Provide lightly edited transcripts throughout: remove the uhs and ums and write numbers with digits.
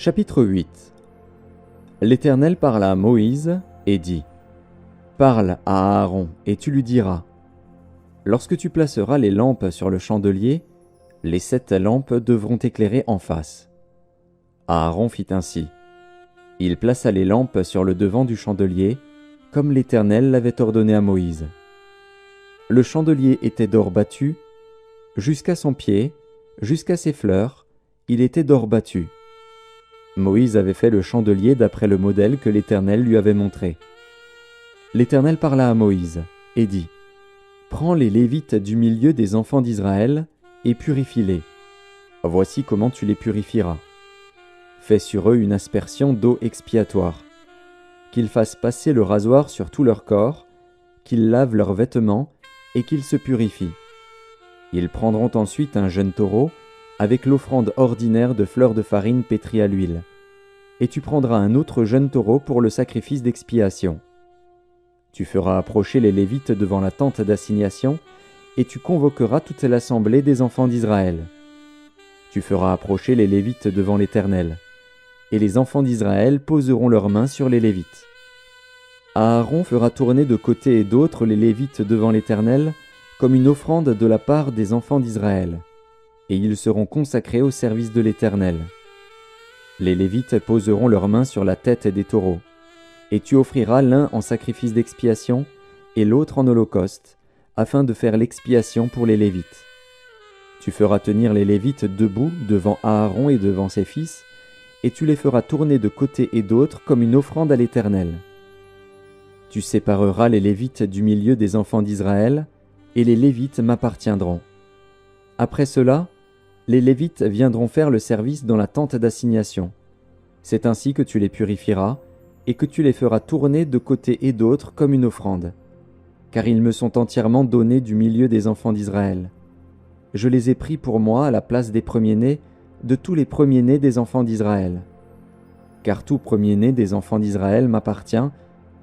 Chapitre 8. L'Éternel parla à Moïse et dit : Parle à Aaron, et tu lui diras : Lorsque tu placeras les lampes sur le chandelier, les 7 lampes devront éclairer en face. Aaron fit ainsi. Il plaça les lampes sur le devant du chandelier, comme l'Éternel l'avait ordonné à Moïse. Le chandelier était d'or battu, jusqu'à son pied, jusqu'à ses fleurs, il était d'or battu. Moïse avait fait le chandelier d'après le modèle que l'Éternel lui avait montré. L'Éternel parla à Moïse et dit : Prends les Lévites du milieu des enfants d'Israël et purifie-les. Voici comment tu les purifieras. Fais sur eux une aspersion d'eau expiatoire. Qu'ils fassent passer le rasoir sur tout leur corps, qu'ils lavent leurs vêtements et qu'ils se purifient. Ils prendront ensuite un jeune taureau avec l'offrande ordinaire de fleurs de farine pétrie à l'huile. Et tu prendras un autre jeune taureau pour le sacrifice d'expiation. Tu feras approcher les Lévites devant la tente d'assignation, et tu convoqueras toute l'assemblée des enfants d'Israël. Tu feras approcher les Lévites devant l'Éternel, et les enfants d'Israël poseront leurs mains sur les Lévites. Aaron fera tourner de côté et d'autre les Lévites devant l'Éternel, comme une offrande de la part des enfants d'Israël, et ils seront consacrés au service de l'Éternel. Les Lévites poseront leurs mains sur la tête des taureaux, et tu offriras l'un en sacrifice d'expiation et l'autre en holocauste, afin de faire l'expiation pour les Lévites. Tu feras tenir les Lévites debout devant Aaron et devant ses fils, et tu les feras tourner de côté et d'autre comme une offrande à l'Éternel. Tu sépareras les Lévites du milieu des enfants d'Israël, et les Lévites m'appartiendront. Après cela, les Lévites viendront faire le service dans la tente d'assignation. C'est ainsi que tu les purifieras, et que tu les feras tourner de côté et d'autre comme une offrande. Car ils me sont entièrement donnés du milieu des enfants d'Israël. Je les ai pris pour moi à la place des premiers-nés, de tous les premiers-nés des enfants d'Israël. Car tout premier-né des enfants d'Israël m'appartient,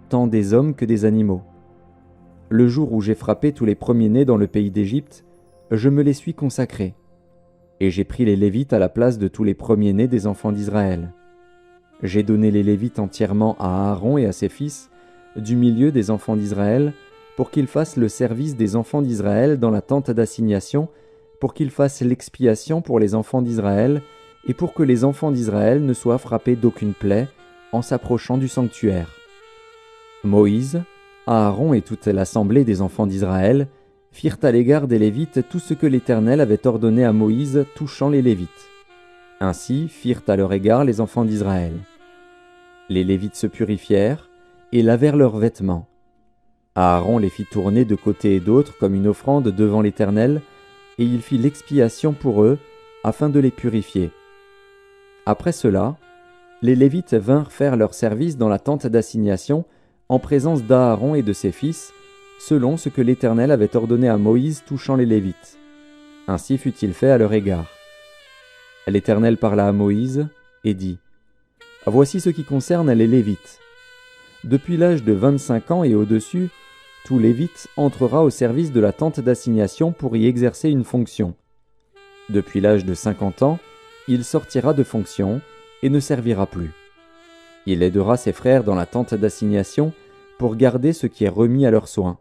tant des hommes que des animaux. Le jour où j'ai frappé tous les premiers-nés dans le pays d'Égypte, je me les suis consacrés. Et j'ai pris les Lévites à la place de tous les premiers-nés des enfants d'Israël. J'ai donné les Lévites entièrement à Aaron et à ses fils, du milieu des enfants d'Israël, pour qu'ils fassent le service des enfants d'Israël dans la tente d'assignation, pour qu'ils fassent l'expiation pour les enfants d'Israël, et pour que les enfants d'Israël ne soient frappés d'aucune plaie en s'approchant du sanctuaire. Moïse, Aaron et toute l'assemblée des enfants d'Israël firent à l'égard des Lévites tout ce que l'Éternel avait ordonné à Moïse touchant les Lévites. Ainsi firent à leur égard les enfants d'Israël. Les Lévites se purifièrent et lavèrent leurs vêtements. Aaron les fit tourner de côté et d'autre comme une offrande devant l'Éternel, et il fit l'expiation pour eux, afin de les purifier. Après cela, les Lévites vinrent faire leur service dans la tente d'assignation, en présence d'Aaron et de ses fils, selon ce que l'Éternel avait ordonné à Moïse touchant les Lévites. Ainsi fut-il fait à leur égard. L'Éternel parla à Moïse et dit : Voici ce qui concerne les Lévites. Depuis l'âge de 25 ans et au-dessus, tout Lévite entrera au service de la tente d'assignation pour y exercer une fonction. Depuis l'âge de 50 ans, il sortira de fonction et ne servira plus. Il aidera ses frères dans la tente d'assignation pour garder ce qui est remis à leurs soins.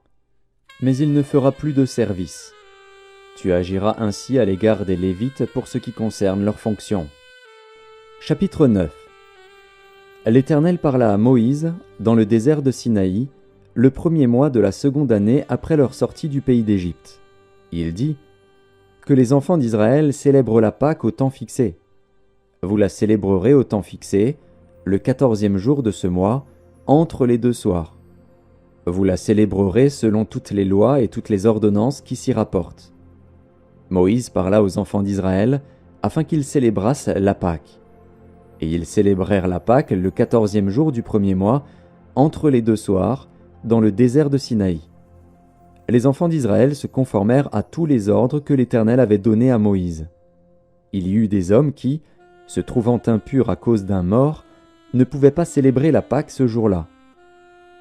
Mais il ne fera plus de service. Tu agiras ainsi à l'égard des Lévites pour ce qui concerne leurs fonctions. Chapitre 9. L'Éternel parla à Moïse, dans le désert de Sinaï, le 1er mois de la 2e année après leur sortie du pays d'Égypte. Il dit : Que les enfants d'Israël célèbrent la Pâque au temps fixé. Vous la célébrerez au temps fixé, le 14e jour de ce mois, entre les 2 soirs. Vous la célébrerez selon toutes les lois et toutes les ordonnances qui s'y rapportent. Moïse parla aux enfants d'Israël afin qu'ils célébrassent la Pâque. Et ils célébrèrent la Pâque le 14e jour du 1er mois, entre les 2 soirs, dans le désert de Sinaï. Les enfants d'Israël se conformèrent à tous les ordres que l'Éternel avait donnés à Moïse. Il y eut des hommes qui, se trouvant impurs à cause d'un mort, ne pouvaient pas célébrer la Pâque ce jour-là.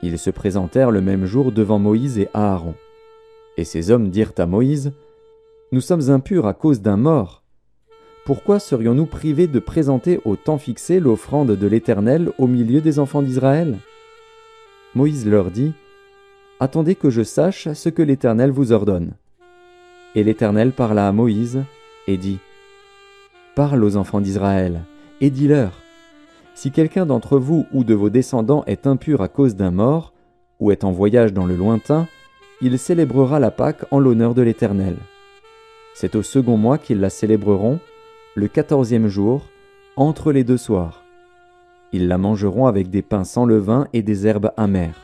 Ils se présentèrent le même jour devant Moïse et Aaron. Et ces hommes dirent à Moïse : Nous sommes impurs à cause d'un mort. pourquoi serions-nous privés de présenter au temps fixé l'offrande de l'Éternel au milieu des enfants d'Israël » Moïse leur dit, « Attendez que je sache ce que l'Éternel vous ordonne. » Et l'Éternel parla à Moïse et dit, « Parle aux enfants d'Israël, et dis-leur, si quelqu'un d'entre vous ou de vos descendants est impur à cause d'un mort, ou est en voyage dans le lointain, il célébrera la Pâque en l'honneur de l'Éternel. C'est au second mois qu'ils la célébreront, le 14e jour, entre les 2 soirs. Ils la mangeront avec des pains sans levain et des herbes amères.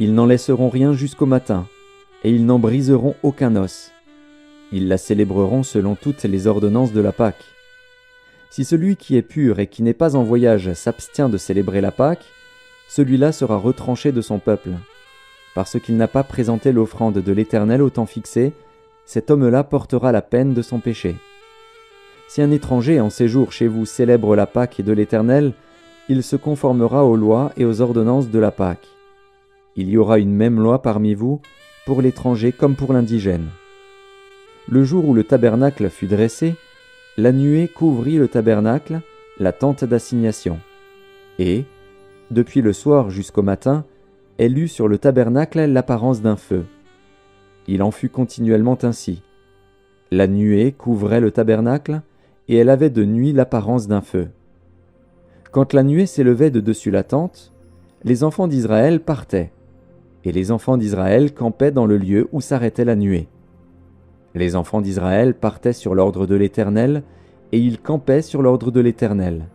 Ils n'en laisseront rien jusqu'au matin, et ils n'en briseront aucun os. Ils la célébreront selon toutes les ordonnances de la Pâque. Si celui qui est pur et qui n'est pas en voyage s'abstient de célébrer la Pâque, celui-là sera retranché de son peuple. Parce qu'il n'a pas présenté l'offrande de l'Éternel au temps fixé, cet homme-là portera la peine de son péché. Si un étranger en séjour chez vous célèbre la Pâque de l'Éternel, il se conformera aux lois et aux ordonnances de la Pâque. Il y aura une même loi parmi vous, pour l'étranger comme pour l'indigène. Le jour où le tabernacle fut dressé, la nuée couvrit le tabernacle, la tente d'assignation. Et, depuis le soir jusqu'au matin, elle eut sur le tabernacle l'apparence d'un feu. Il en fut continuellement ainsi. La nuée couvrait le tabernacle, et elle avait de nuit l'apparence d'un feu. Quand la nuée s'élevait de dessus la tente, les enfants d'Israël partaient, et les enfants d'Israël campaient dans le lieu où s'arrêtait la nuée. Les enfants d'Israël partaient sur l'ordre de l'Éternel, et ils campaient sur l'ordre de l'Éternel.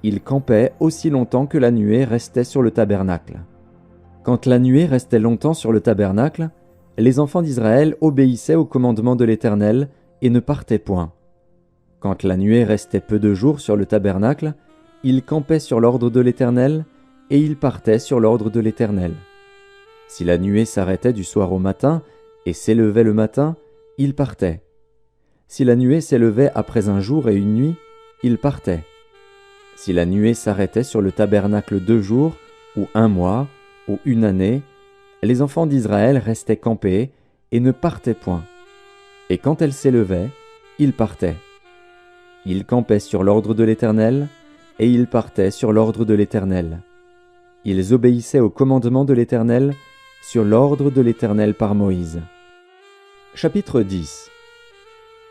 Ils campaient aussi longtemps que la nuée restait sur le tabernacle. Quand la nuée restait longtemps sur le tabernacle, les enfants d'Israël obéissaient au commandement de l'Éternel et ne partaient point. Quand la nuée restait peu de jours sur le tabernacle, ils campaient sur l'ordre de l'Éternel, et ils partaient sur l'ordre de l'Éternel. Si la nuée s'arrêtait du soir au matin et s'élevait le matin, ils partaient. Si la nuée s'élevait après un jour et une nuit, ils partaient. Si la nuée s'arrêtait sur le tabernacle 2 jours, ou 1 mois, ou 1 année, les enfants d'Israël restaient campés et ne partaient point. Et quand elle s'élevait, ils partaient. Ils campaient sur l'ordre de l'Éternel, et ils partaient sur l'ordre de l'Éternel. Ils obéissaient au commandement de l'Éternel, sur l'ordre de l'Éternel par Moïse. Chapitre 10.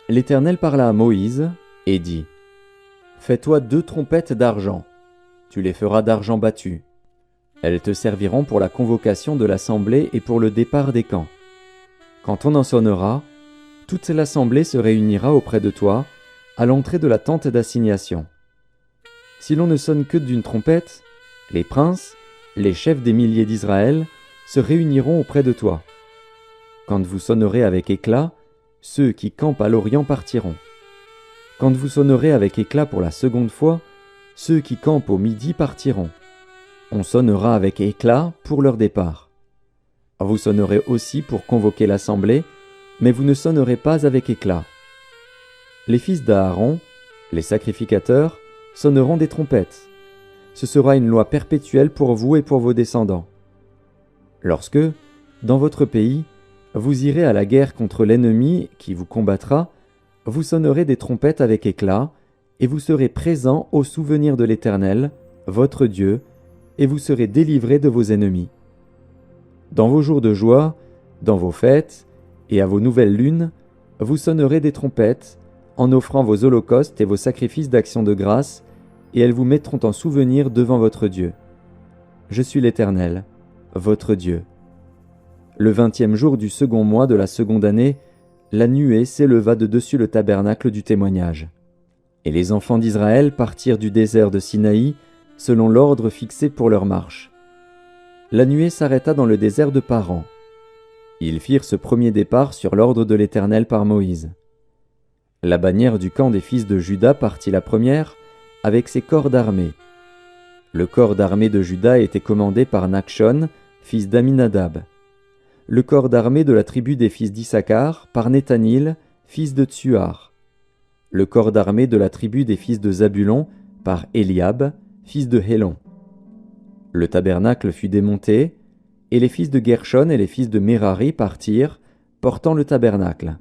L'Éternel parla à Moïse et dit, « Fais-toi 2 trompettes d'argent. Tu les feras d'argent battu. Elles te serviront pour la convocation de l'assemblée et pour le départ des camps. Quand on en sonnera, toute l'assemblée se réunira auprès de toi, à l'entrée de la tente d'assignation. Si l'on ne sonne que d'une trompette, les princes, les chefs des milliers d'Israël, se réuniront auprès de toi. Quand vous sonnerez avec éclat, ceux qui campent à l'orient partiront. Quand vous sonnerez avec éclat pour la seconde fois, ceux qui campent au midi partiront. On sonnera avec éclat pour leur départ. Vous sonnerez aussi pour convoquer l'assemblée, mais vous ne sonnerez pas avec éclat. Les fils d'Aaron, les sacrificateurs, sonneront des trompettes. Ce sera une loi perpétuelle pour vous et pour vos descendants. Lorsque, dans votre pays, vous irez à la guerre contre l'ennemi qui vous combattra, vous sonnerez des trompettes avec éclat, et vous serez présents au souvenir de l'Éternel, votre Dieu, et vous serez délivrés de vos ennemis. Dans vos jours de joie, dans vos fêtes, et à vos nouvelles lunes, vous sonnerez des trompettes, en offrant vos holocaustes et vos sacrifices d'action de grâce, et elles vous mettront en souvenir devant votre Dieu. Je suis l'Éternel, votre Dieu. Le 20e jour du second mois de la seconde année, la nuée s'éleva de dessus le tabernacle du témoignage. Et les enfants d'Israël partirent du désert de Sinaï, selon l'ordre fixé pour leur marche. La nuée s'arrêta dans le désert de Paran. Ils firent ce premier départ sur l'ordre de l'Éternel par Moïse. La bannière du camp des fils de Juda partit la première, avec ses corps d'armée. Le corps d'armée de Juda était commandé par Nachshon, fils d'Aminadab. Le corps d'armée de la tribu des fils d'Issachar par Nethanil, fils de Tsuar. Le corps d'armée de la tribu des fils de Zabulon par Eliab, fils de Hélon. Le tabernacle fut démonté, et les fils de Gershon et les fils de Merari partirent, portant le tabernacle.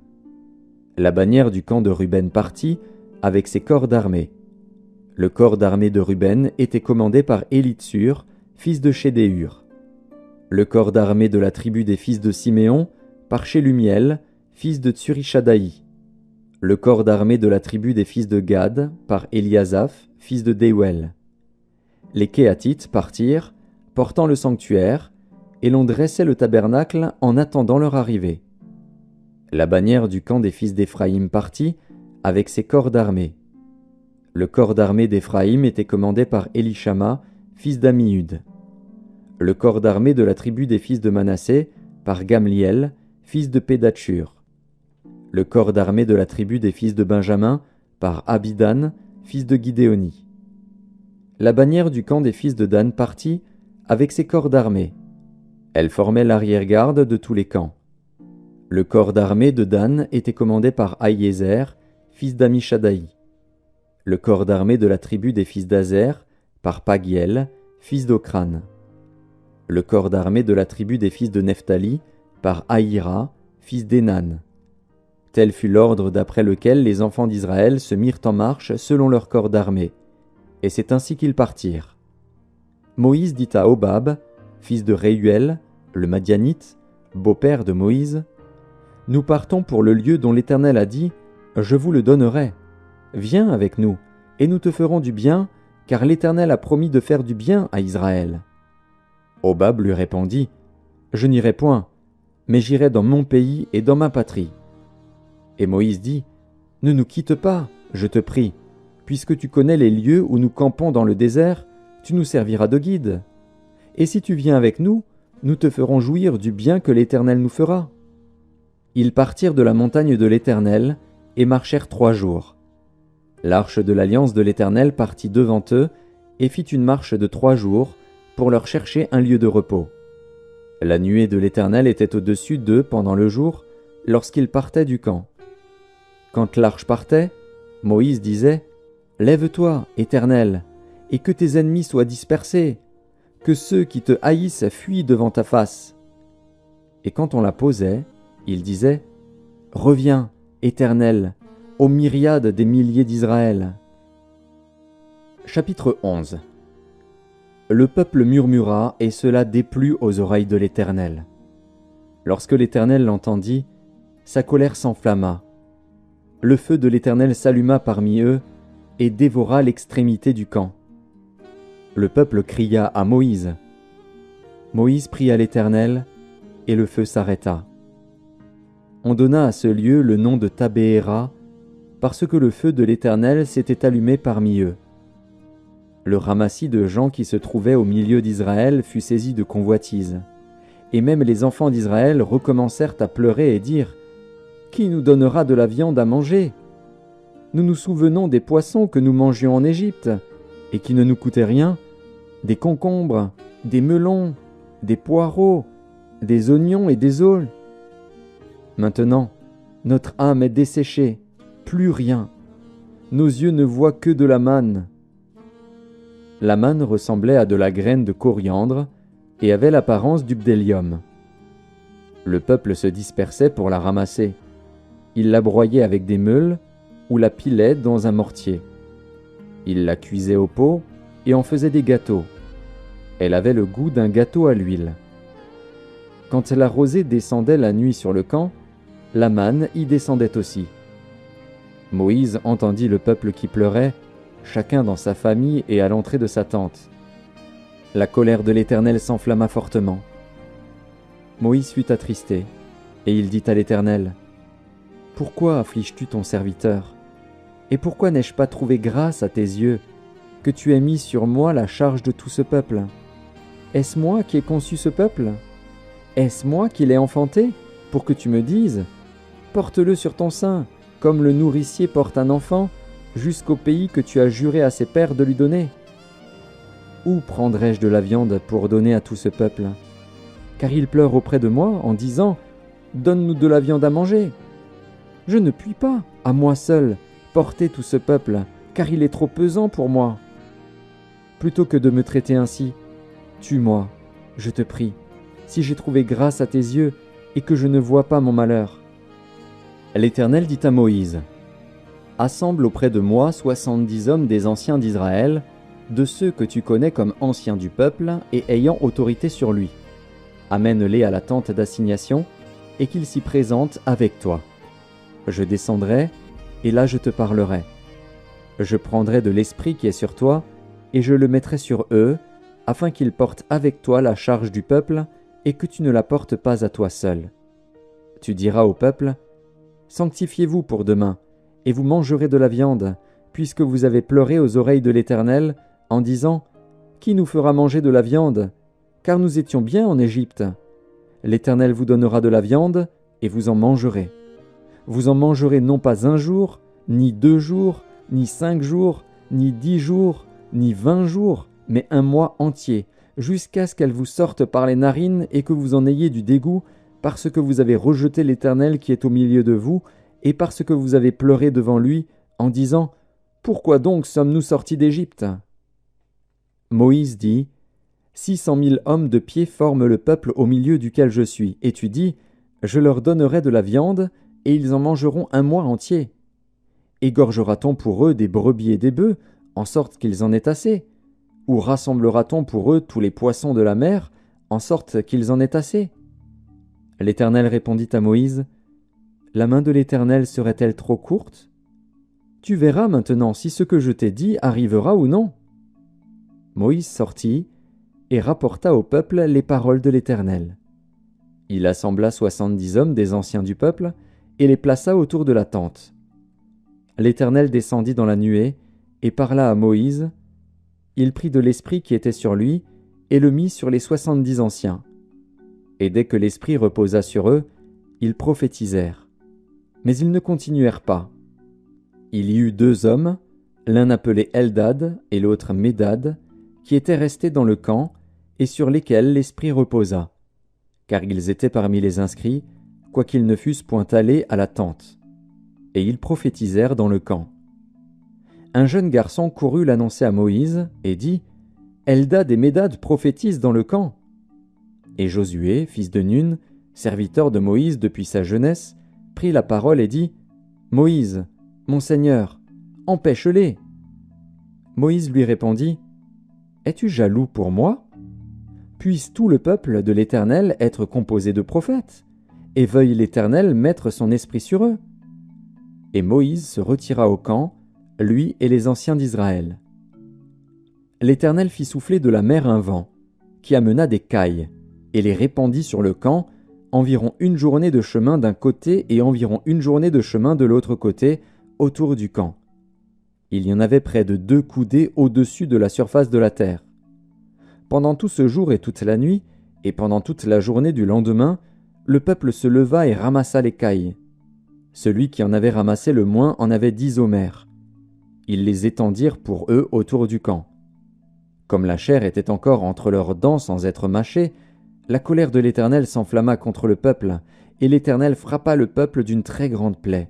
La bannière du camp de Ruben partit, avec ses corps d'armée. Le corps d'armée de Ruben était commandé par Élitsur, fils de Chédéur. Le corps d'armée de la tribu des fils de Siméon, par Shelumiel, fils de Tsurishadaï. Le corps d'armée de la tribu des fils de Gad, par Eliasaph, fils de Déuel. Les Kéatites partirent, portant le sanctuaire, et l'on dressait le tabernacle en attendant leur arrivée. La bannière du camp des fils d'Éphraïm partit, avec ses corps d'armée. Le corps d'armée d'Éphraïm était commandé par Élishama, fils d'Ammiud. Le corps d'armée de la tribu des fils de Manassé, par Gamliel, fils de Pédatchur. Le corps d'armée de la tribu des fils de Benjamin, par Abidan, fils de Gidéoni. La bannière du camp des fils de Dan partit, avec ses corps d'armée. Elle formait l'arrière-garde de tous les camps. Le corps d'armée de Dan était commandé par Ahiézer, fils d'Amishadaï. Le corps d'armée de la tribu des fils d'Azer, par Pagiel, fils d'Ocran. Le corps d'armée de la tribu des fils de Nephtali, par Ahira, fils d'Enan. Tel fut l'ordre d'après lequel les enfants d'Israël se mirent en marche selon leur corps d'armée, et c'est ainsi qu'ils partirent. Moïse dit à Hobab, fils de Réuel, le Madianite, beau-père de Moïse, « Nous partons pour le lieu dont l'Éternel a dit, « Je vous le donnerai. Viens avec nous, et nous te ferons du bien, car l'Éternel a promis de faire du bien à Israël. » Hobab lui répondit, « Je n'irai point, mais j'irai dans mon pays et dans ma patrie. » Et Moïse dit, « Ne nous quitte pas, je te prie, puisque tu connais les lieux où nous campons dans le désert, tu nous serviras de guide. Et si tu viens avec nous, nous te ferons jouir du bien que l'Éternel nous fera. » Ils partirent de la montagne de l'Éternel et marchèrent 3 jours. L'arche de l'alliance de l'Éternel partit devant eux et fit une marche de 3 jours pour leur chercher un lieu de repos. La nuée de l'Éternel était au-dessus d'eux pendant le jour, lorsqu'ils partaient du camp. Quand l'arche partait, Moïse disait, « Lève-toi, Éternel, et que tes ennemis soient dispersés, que ceux qui te haïssent fuient devant ta face. » Et quand on la posait, il disait, « Reviens, Éternel, aux myriades des milliers d'Israël. » Chapitre 11. Le peuple murmura, et cela déplut aux oreilles de l'Éternel. Lorsque l'Éternel l'entendit, sa colère s'enflamma. Le feu de l'Éternel s'alluma parmi eux, et dévora l'extrémité du camp. Le peuple cria à Moïse. Moïse pria l'Éternel, et le feu s'arrêta. On donna à ce lieu le nom de Tabéhéra, parce que le feu de l'Éternel s'était allumé parmi eux. Le ramassis de gens qui se trouvaient au milieu d'Israël fut saisi de convoitise, et même les enfants d'Israël recommencèrent à pleurer et dire « Qui nous donnera de la viande à manger ? Nous nous souvenons des poissons que nous mangions en Égypte, et qui ne nous coûtaient rien, des concombres, des melons, des poireaux, des oignons et des aules. Maintenant, notre âme est desséchée, plus rien. Nos yeux ne voient que de la manne. » La manne ressemblait à de la graine de coriandre et avait l'apparence du bdellium. Le peuple se dispersait pour la ramasser. Il la broyait avec des meules ou la pilait dans un mortier. Il la cuisait au pot et en faisait des gâteaux. Elle avait le goût d'un gâteau à l'huile. Quand la rosée descendait la nuit sur le camp, la manne y descendait aussi. Moïse entendit le peuple qui pleurait, chacun dans sa famille et à l'entrée de sa tente. La colère de l'Éternel s'enflamma fortement. Moïse fut attristé, et il dit à l'Éternel, « Pourquoi affliges-tu ton serviteur? Et pourquoi n'ai-je pas trouvé grâce à tes yeux, que tu aies mis sur moi la charge de tout ce peuple? Est-ce moi qui ai conçu ce peuple? Est-ce moi qui l'ai enfanté, pour que tu me dises, « Porte-le sur ton sein, comme le nourricier porte un enfant, jusqu'au pays que tu as juré à ses pères de lui donner? Où prendrai-je de la viande pour donner à tout ce peuple? Car ils pleurent auprès de moi en disant, « Donne-nous de la viande à manger. » Je ne puis pas, à moi seul, porter tout ce peuple, car il est trop pesant pour moi. Plutôt que de me traiter ainsi, tue-moi, je te prie, si j'ai trouvé grâce à tes yeux et que je ne vois pas mon malheur. » L'Éternel dit à Moïse, « Assemble auprès de moi 70 hommes des anciens d'Israël, de ceux que tu connais comme anciens du peuple et ayant autorité sur lui. Amène-les à la tente d'assignation, et qu'ils s'y présentent avec toi. Je descendrai, et là je te parlerai. Je prendrai de l'esprit qui est sur toi, et je le mettrai sur eux, afin qu'ils portent avec toi la charge du peuple, et que tu ne la portes pas à toi seul. Tu diras au peuple, « Sanctifiez-vous pour demain, et vous mangerez de la viande, puisque vous avez pleuré aux oreilles de l'Éternel, en disant, « Qui nous fera manger de la viande ? Car nous étions bien en Égypte. » L'Éternel vous donnera de la viande, et vous en mangerez. Vous en mangerez non pas 1 jour, ni 2 jours, ni 5 jours, ni 10 jours, ni 20 jours, mais 1 mois entier, jusqu'à ce qu'elle vous sorte par les narines et que vous en ayez du dégoût, parce que vous avez rejeté l'Éternel qui est au milieu de vous, et parce que vous avez pleuré devant lui, en disant « Pourquoi donc sommes-nous sortis d'Égypte » Moïse dit « 600 000 hommes de pied forment le peuple au milieu duquel je suis, et tu dis « Je leur donnerai de la viande, et ils en mangeront 1 mois entier. » Égorgera-t-on pour eux des brebis et des bœufs, en sorte qu'ils en aient assez? Ou rassemblera-t-on pour eux tous les poissons de la mer, en sorte qu'ils en aient assez? L'Éternel répondit à Moïse, « La main de l'Éternel serait-elle trop courte? Tu verras maintenant si ce que je t'ai dit arrivera ou non. » Moïse sortit et rapporta au peuple les paroles de l'Éternel. Il assembla 70 hommes des anciens du peuple et les plaça autour de la tente. L'Éternel descendit dans la nuée et parla à Moïse. Il prit de l'esprit qui était sur lui et le mit sur les 70 anciens. Et dès que l'esprit reposa sur eux, ils prophétisèrent. Mais ils ne continuèrent pas. Il y eut 2 hommes, l'un appelé Eldad et l'autre Médad, qui étaient restés dans le camp et sur lesquels l'esprit reposa, car ils étaient parmi les inscrits, quoiqu'ils ne fussent point allés à la tente. Et ils prophétisèrent dans le camp. Un jeune garçon courut l'annoncer à Moïse et dit « Eldad et Médad prophétisent dans le camp. » Et Josué, fils de Nun, serviteur de Moïse depuis sa jeunesse, prit la parole et dit « Moïse, mon Seigneur, empêche-les. » Moïse lui répondit « Es-tu jaloux pour moi? Puisse tout le peuple de l'Éternel être composé de prophètes, et veuille l'Éternel mettre son esprit sur eux. » Et Moïse se retira au camp, lui et les anciens d'Israël. L'Éternel fit souffler de la mer un vent, qui amena des cailles, et les répandit sur le camp, environ 1 journée de chemin d'un côté et environ 1 journée de chemin de l'autre côté, autour du camp. Il y en avait près de 2 coudées au-dessus de la surface de la terre. Pendant tout ce jour et toute la nuit, et pendant toute la journée du lendemain, le peuple se leva et ramassa les cailles. Celui qui en avait ramassé le moins en avait 10 omers. Ils les étendirent pour eux autour du camp. Comme la chair était encore entre leurs dents sans être mâchée, la colère de l'Éternel s'enflamma contre le peuple, et l'Éternel frappa le peuple d'une très grande plaie.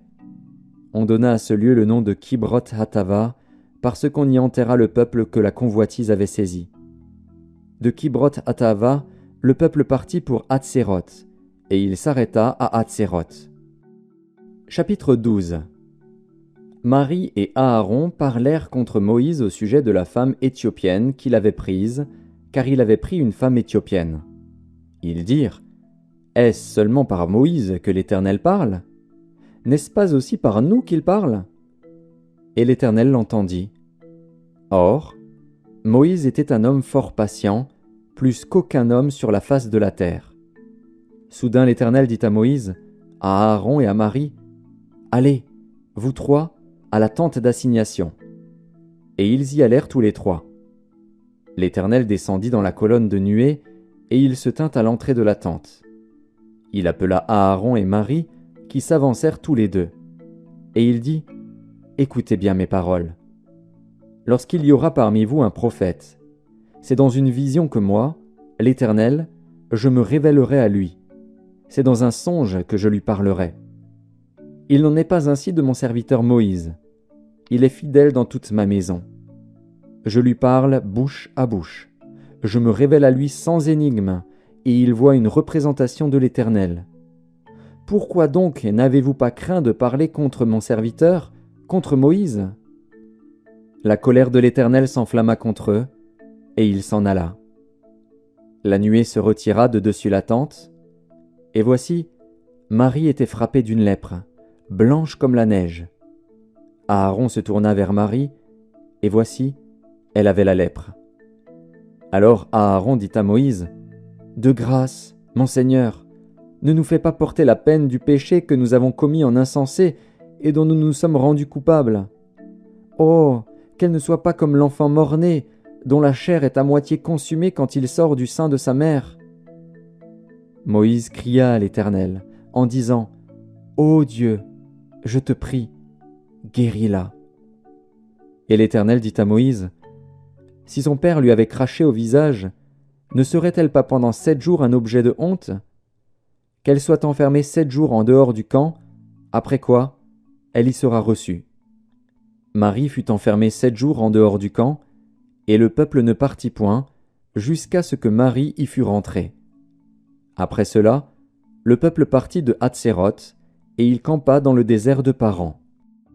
On donna à ce lieu le nom de Kibroth-Hattava, parce qu'on y enterra le peuple que la convoitise avait saisi. De Kibroth-Hattava, le peuple partit pour Hatséroth, et il s'arrêta à Hatséroth. Chapitre 12. Marie et Aaron parlèrent contre Moïse au sujet de la femme éthiopienne qu'il avait prise, car il avait pris une femme éthiopienne. Ils dirent « Est-ce seulement par Moïse que l'Éternel parle? N'est-ce pas aussi par nous qu'il parle ?» Et l'Éternel l'entendit. Or, Moïse était un homme fort patient, plus qu'aucun homme sur la face de la terre. Soudain l'Éternel dit à Moïse, à Aaron et à Marie, « Allez, vous 3, à la tente d'assignation. » Et ils y allèrent tous les 3. L'Éternel descendit dans la colonne de nuée, et il se tint à l'entrée de la tente. Il appela Aaron et Marie, qui s'avancèrent tous les 2. Et il dit, « Écoutez bien mes paroles. Lorsqu'il y aura parmi vous un prophète, c'est dans une vision que moi, l'Éternel, je me révélerai à lui. C'est dans un songe que je lui parlerai. Il n'en est pas ainsi de mon serviteur Moïse. Il est fidèle dans toute ma maison. Je lui parle bouche à bouche. Je me révèle à lui sans énigme, et il voit une représentation de l'Éternel. Pourquoi donc n'avez-vous pas craint de parler contre mon serviteur, contre Moïse. La colère de l'Éternel s'enflamma contre eux, et il s'en alla. La nuée se retira de dessus la tente, et voici, Marie était frappée d'une lèpre, blanche comme la neige. Aaron se tourna vers Marie, et voici, elle avait la lèpre. Alors Aaron dit à Moïse, « De grâce, mon Seigneur, ne nous fais pas porter la peine du péché que nous avons commis en insensé et dont nous nous sommes rendus coupables. Oh, qu'elle ne soit pas comme l'enfant mort-né, dont la chair est à moitié consumée quand il sort du sein de sa mère. » Moïse cria à l'Éternel, en disant, « Ô Dieu, je te prie, guéris-la. » Et l'Éternel dit à Moïse, « Si son père lui avait craché au visage, ne serait-elle pas pendant 7 jours un objet de honte ? Qu'elle soit enfermée 7 jours en dehors du camp, après quoi, elle y sera reçue. » Marie fut enfermée 7 jours en dehors du camp, et le peuple ne partit point, jusqu'à ce que Marie y fût rentrée. Après cela, le peuple partit de Hatséroth, et il campa dans le désert de Paran.